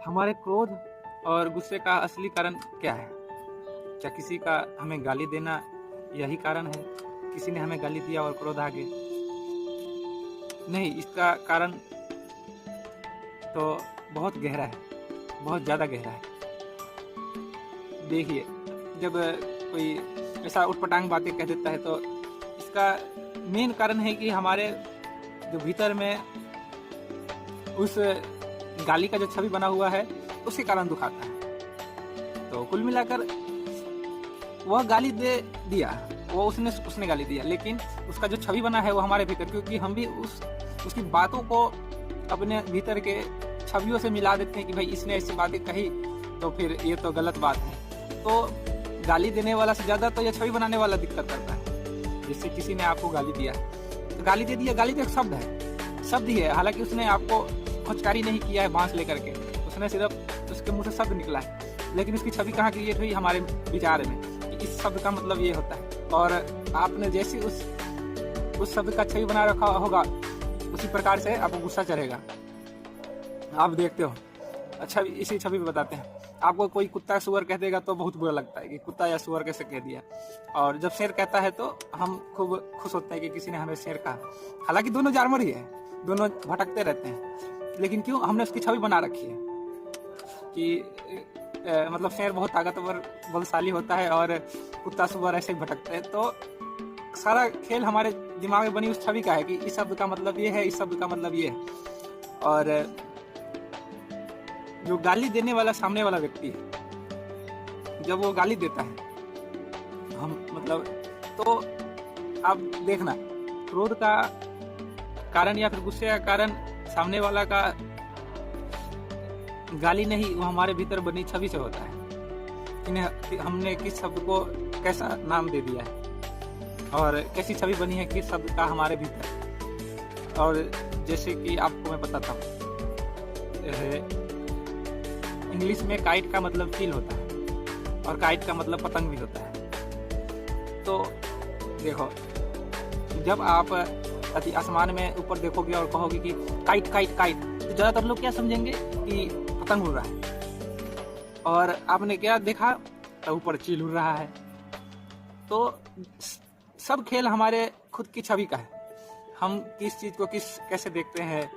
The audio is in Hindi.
हमारे क्रोध और गुस्से का असली कारण क्या है? क्या किसी का हमें गाली देना यही कारण है? किसी ने हमें गाली दिया और क्रोध आ गया? नहीं, इसका कारण तो बहुत गहरा है, बहुत ज़्यादा गहरा है। देखिए, जब कोई ऐसा उटपटांग बातें कह देता है तो इसका मेन कारण है कि हमारे जो भीतर में उस गाली का जो छवि बना हुआ है उसके कारण दुखाता है। तो कुल मिलाकर वह गाली दे दिया, वो उसने गाली दिया, लेकिन उसका जो छवि बना है वो हमारे भीतर, क्योंकि हम भी उसकी बातों को अपने भीतर के छवियों से मिला देते हैं कि भाई इसने ऐसी बातें कही तो फिर ये तो गलत बात है। तो गाली देने वाला से ज़्यादा तो ये छवि बनाने वाला दिक्कत करता है। जैसे किसी ने आपको गाली दिया तो गाली दे दिया, गाली तो एक शब्द है, शब्द ही है। हालांकि उसने आपको खोचकारी नहीं किया है बांस लेकर के, उसने सिर्फ उसके मुंह से शब्द निकला है, लेकिन उसकी छवि कहाँ क्रिएट हुई? हमारे विचार में कि इस शब्द का मतलब ये होता है। और आपने जैसे उस शब्द का छवि बना रखा होगा उसी प्रकार से आपको गुस्सा चढ़ेगा। आप देखते हो। अच्छा, इसी छवि पे बताते हैं। आपको कोई कुत्ता सुअर कह देगा तो बहुत बुरा लगता है कि कुत्ता या सुअर कैसे कह दिया, और जब शेर कहता है तो हम खूब खुश होते हैं कि किसी ने हमें शेर कहा। हालांकि दोनों जानवर ही है, दोनों भटकते रहते हैं, लेकिन क्यों हमने उसकी छवि बना रखी है कि मतलब शेर बहुत ताकतवर बलशाली होता है और कुत्ता सुअर ऐसे ही भटकते हैं। तो सारा खेल हमारे दिमाग में बनी उस छवि का है कि इस शब्द का मतलब ये है, इस शब्द का मतलब ये है। और जो गाली देने वाला सामने वाला व्यक्ति है, जब वो गाली देता है हम मतलब, तो आप देखना, क्रोध का कारण या फिर गुस्से का कारण सामने वाला का गाली नहीं, वो हमारे भीतर बनी छवि से होता है। इन्हें हमने किस शब्द को कैसा नाम दे दिया है और कैसी छवि बनी है किस शब्द का हमारे भीतर। और जैसे कि आपको मैं बताता हूँ, इंग्लिश में काइट का मतलब चील होता है और काइट का मतलब पतंग भी होता है। तो देखो, जब आप अति आसमान में ऊपर देखोगे और कहोगे कि काइट काइट काइट, तो ज़्यादातर लोग क्या समझेंगे कि पतंग उड़ रहा है। और आपने क्या देखा? तो ऊपर चील उड़ रहा है। तो सब खेल हमारे खुद की छवि का है। हम किस चीज़ को कैसे देखते हैं,